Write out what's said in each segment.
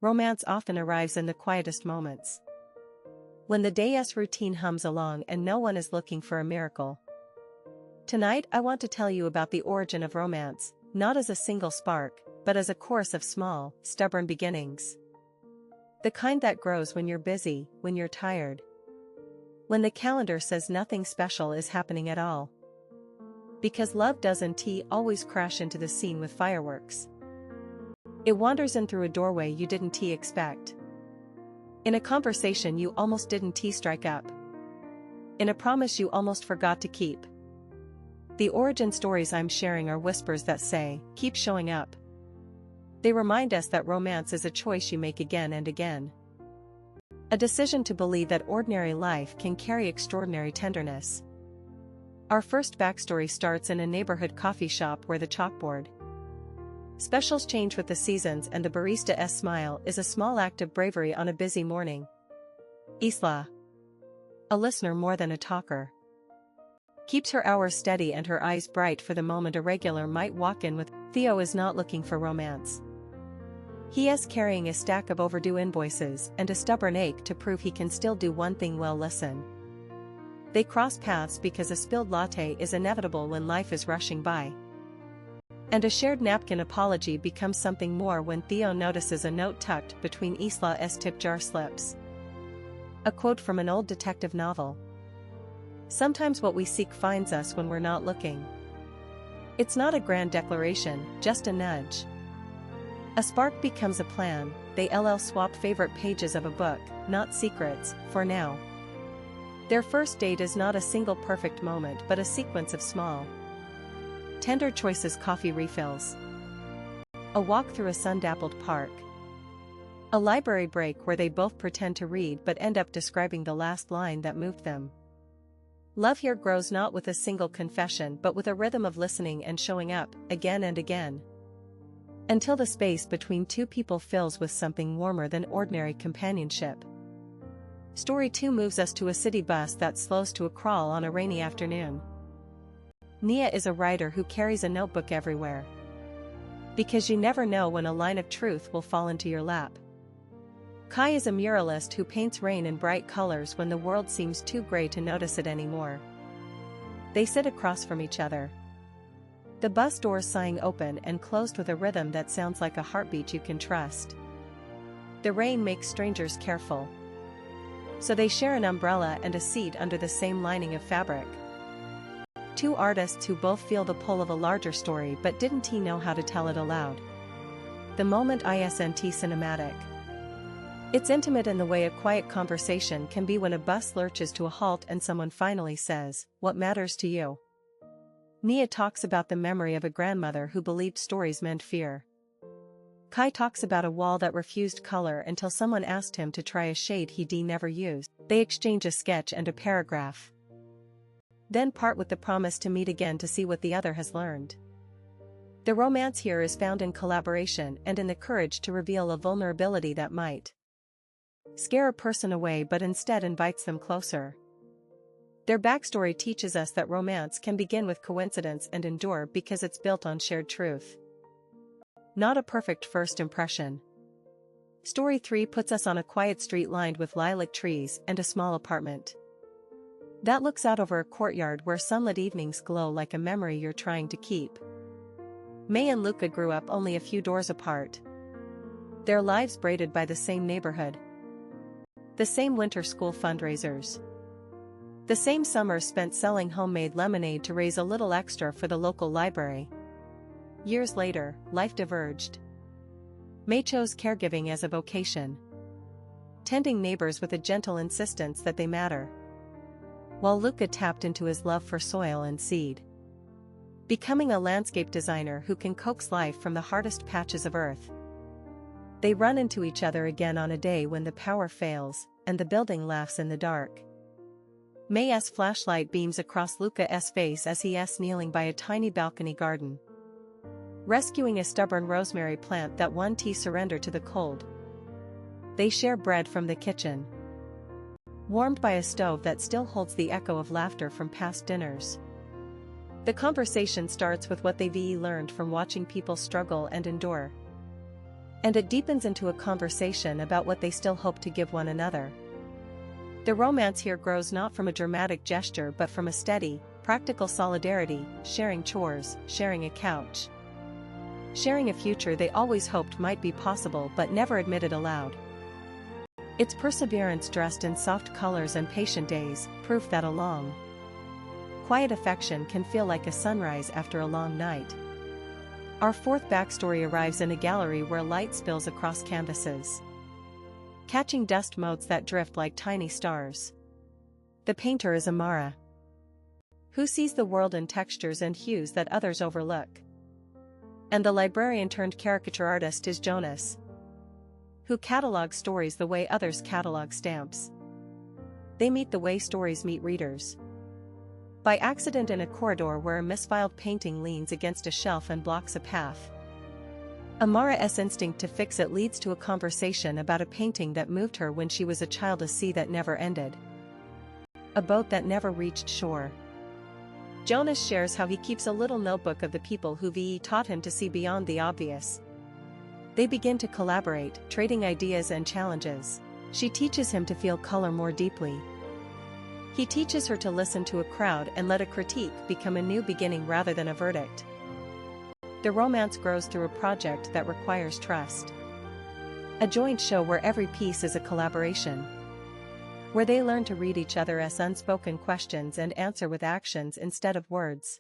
Romance often arrives in the quietest moments. When the day's routine hums along and no one is looking for a miracle. Tonight I want to tell you about the origin of romance, not as a single spark, but as a course of small, stubborn beginnings. The kind that grows when you're busy, when you're tired. When the calendar says nothing special is happening at all. Because love doesn't always crash into the scene with fireworks. It wanders in through a doorway you didn't expect. In a conversation you almost didn't strike up. In a promise you almost forgot to keep. The origin stories I'm sharing are whispers that say, keep showing up. They remind us that romance is a choice you make again and again. A decision to believe that ordinary life can carry extraordinary tenderness. Our first backstory starts in a neighborhood coffee shop where the chalkboard specials change with the seasons and the barista's smile is a small act of bravery on a busy morning. Isla, a listener more than a talker, keeps her hours steady and her eyes bright for the moment a regular might walk in with. Theo is not looking for romance. He is carrying a stack of overdue invoices and a stubborn ache to prove he can still do one thing well. Listen. They cross paths because a spilled latte is inevitable when life is rushing by. And a shared napkin apology becomes something more when Theo notices a note tucked between Isla's tip jar slips. A quote from an old detective novel. Sometimes what we seek finds us when we're not looking. It's not a grand declaration, just a nudge. A spark becomes a plan. They swap favorite pages of a book, not secrets, for now. Their first date is not a single perfect moment but a sequence of small, tender choices. Coffee refills. A walk through a sun-dappled park. A library break where they both pretend to read but end up describing the last line that moved them. Love here grows not with a single confession but with a rhythm of listening and showing up, again and again. Until the space between two people fills with something warmer than ordinary companionship. Story 2 moves us to a city bus that slows to a crawl on a rainy afternoon. Nia is a writer who carries a notebook everywhere. Because you never know when a line of truth will fall into your lap. Kai is a muralist who paints rain in bright colors when the world seems too gray to notice it anymore. They sit across from each other. The bus doors sighing open and closed with a rhythm that sounds like a heartbeat you can trust. The rain makes strangers careful. So they share an umbrella and a seat under the same lining of fabric. Two artists who both feel the pull of a larger story but didn't know how to tell it aloud. The moment isn't cinematic. It's intimate in the way a quiet conversation can be when a bus lurches to a halt and someone finally says, "What matters to you?" Nia talks about the memory of a grandmother who believed stories meant fear. Kai talks about a wall that refused color until someone asked him to try a shade he'd never used. They exchange a sketch and a paragraph. Then part with the promise to meet again to see what the other has learned. The romance here is found in collaboration and in the courage to reveal a vulnerability that might scare a person away but instead invites them closer. Their backstory teaches us that romance can begin with coincidence and endure because it's built on shared truth. Not a perfect first impression. Story 3 puts us on a quiet street lined with lilac trees and a small apartment that looks out over a courtyard where sunlit evenings glow like a memory you're trying to keep. May and Luca grew up only a few doors apart. Their lives braided by the same neighborhood. The same winter school fundraisers. The same summers spent selling homemade lemonade to raise a little extra for the local library. Years later, life diverged. May chose caregiving as a vocation. Tending neighbors with a gentle insistence that they matter. While Luca tapped into his love for soil and seed. Becoming a landscape designer who can coax life from the hardest patches of earth. They run into each other again on a day when the power fails, and the building laughs in the dark. May's flashlight beams across Luca's face as he's kneeling by a tiny balcony garden. Rescuing a stubborn rosemary plant that won't surrender to the cold. They share bread from the kitchen. Warmed by a stove that still holds the echo of laughter from past dinners. The conversation starts with what they've learned from watching people struggle and endure. And it deepens into a conversation about what they still hope to give one another. The romance here grows not from a dramatic gesture but from a steady, practical solidarity, sharing chores, sharing a couch. Sharing a future they always hoped might be possible but never admitted aloud. It's perseverance dressed in soft colors and patient days, proof that a long, quiet affection can feel like a sunrise after a long night. Our fourth backstory arrives in a gallery where light spills across canvases, catching dust motes that drift like tiny stars. The painter is Amara, who sees the world in textures and hues that others overlook. And the librarian turned caricature artist is Jonas, who catalogs stories the way others catalog stamps. They meet the way stories meet readers. By accident in a corridor where a misfiled painting leans against a shelf and blocks a path. Amara's instinct to fix it leads to a conversation about a painting that moved her when she was a child, a sea that never ended, a boat that never reached shore. Jonas shares how he keeps a little notebook of the people who VE taught him to see beyond the obvious. They begin to collaborate, trading ideas and challenges. She teaches him to feel color more deeply. He teaches her to listen to a crowd and let a critique become a new beginning rather than a verdict. The romance grows through a project that requires trust. A joint show where every piece is a collaboration, where they learn to read each other as unspoken questions and answer with actions instead of words.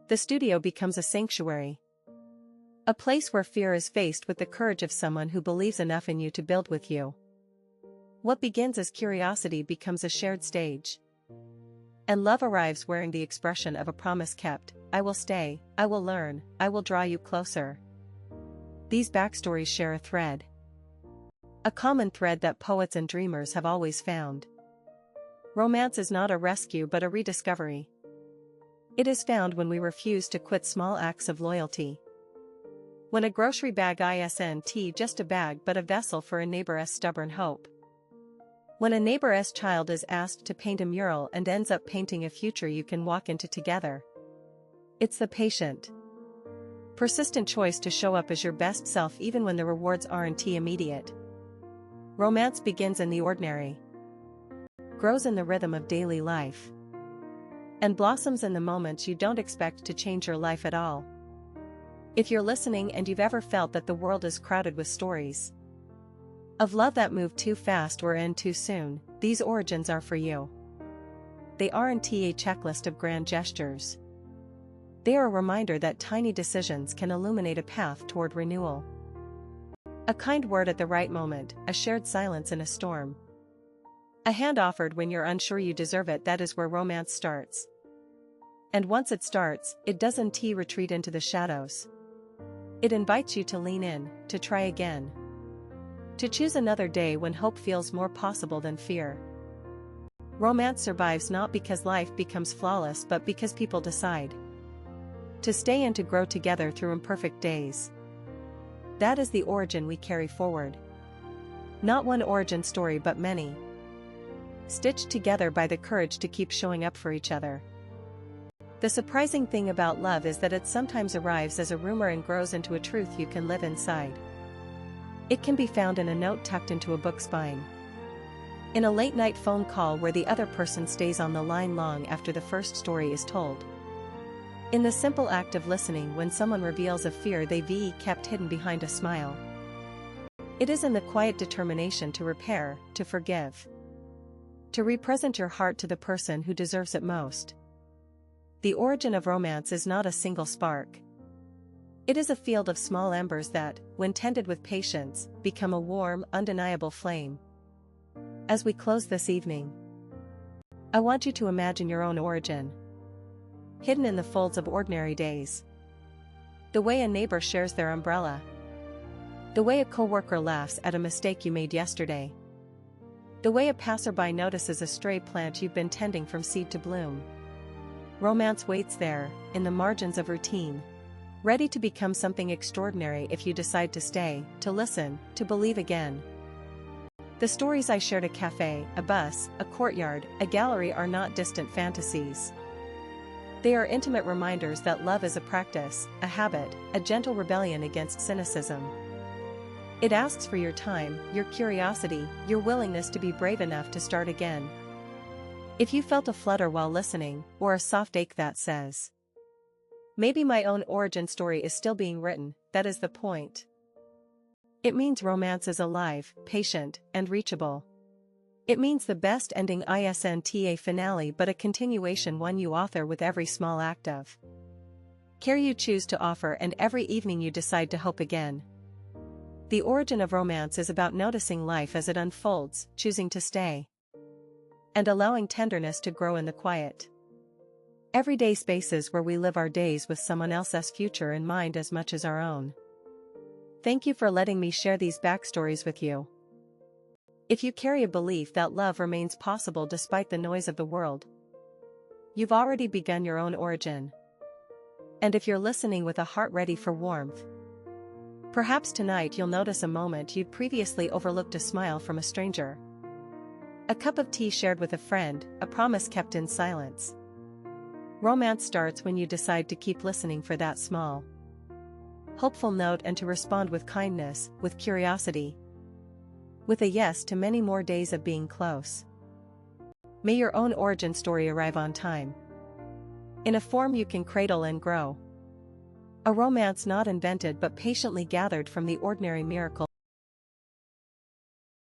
The studio becomes a sanctuary, a place where fear is faced with the courage of someone who believes enough in you to build with you. What begins as curiosity becomes a shared stage. And love arrives wearing the expression of a promise kept: I will stay, I will learn, I will draw you closer. These backstories share a thread. A common thread that poets and dreamers have always found. Romance is not a rescue but a rediscovery. It is found when we refuse to quit small acts of loyalty. When a grocery bag isn't just a bag but a vessel for a neighbor's stubborn hope. When a neighbor's child is asked to paint a mural and ends up painting a future you can walk into together. It's the patient, persistent choice to show up as your best self even when the rewards aren't immediate. Romance begins in the ordinary, grows in the rhythm of daily life, and blossoms in the moments you don't expect to change your life at all. If you're listening and you've ever felt that the world is crowded with stories of love that moved too fast or end too soon, these origins are for you. They aren't a checklist of grand gestures. They are a reminder that tiny decisions can illuminate a path toward renewal. A kind word at the right moment, a shared silence in a storm. A hand offered when you're unsure you deserve it, that is where romance starts. And once it starts, it doesn't retreat into the shadows. It invites you to lean in, to try again. To choose another day when hope feels more possible than fear. Romance survives not because life becomes flawless but because people decide to stay and to grow together through imperfect days. That is the origin we carry forward. Not one origin story but many, stitched together by the courage to keep showing up for each other. The surprising thing about love is that it sometimes arrives as a rumor and grows into a truth you can live inside. It can be found in a note tucked into a book spine, in a late-night phone call where the other person stays on the line long after the first story is told, in the simple act of listening when someone reveals a fear they've kept hidden behind a smile. It is in the quiet determination to repair, to forgive, to represent your heart to the person who deserves it most. The origin of romance is not a single spark. It is a field of small embers that, when tended with patience, become a warm, undeniable flame. As we close this evening, I want you to imagine your own origin, hidden in the folds of ordinary days. The way a neighbor shares their umbrella. The way a coworker laughs at a mistake you made yesterday. The way a passerby notices a stray plant you've been tending from seed to bloom. Romance waits there, in the margins of routine, ready to become something extraordinary if you decide to stay, to listen, to believe again. The stories I shared, a cafe, a bus, a courtyard, a gallery, are not distant fantasies. They are intimate reminders that love is a practice, a habit, a gentle rebellion against cynicism. It asks for your time, your curiosity, your willingness to be brave enough to start again. If you felt a flutter while listening, or a soft ache that says, "Maybe my own origin story is still being written," that is the point. It means romance is alive, patient, and reachable. It means the best ending isn't a finale but a continuation, one you author with every small act of care you choose to offer and every evening you decide to hope again. The origin of romance is about noticing life as it unfolds, choosing to stay, and allowing tenderness to grow in the quiet, everyday spaces where we live our days with someone else's future in mind as much as our own. Thank you for letting me share these backstories with you. If you carry a belief that love remains possible despite the noise of the world, you've already begun your own origin. And if you're listening with a heart ready for warmth, perhaps tonight you'll notice a moment you'd previously overlooked, a smile from a stranger, a cup of tea shared with a friend, a promise kept in silence. Romance starts when you decide to keep listening for that small, hopeful note and to respond with kindness, with curiosity, with a yes to many more days of being close. May your own origin story arrive on time, in a form you can cradle and grow. A romance not invented but patiently gathered from the ordinary miracle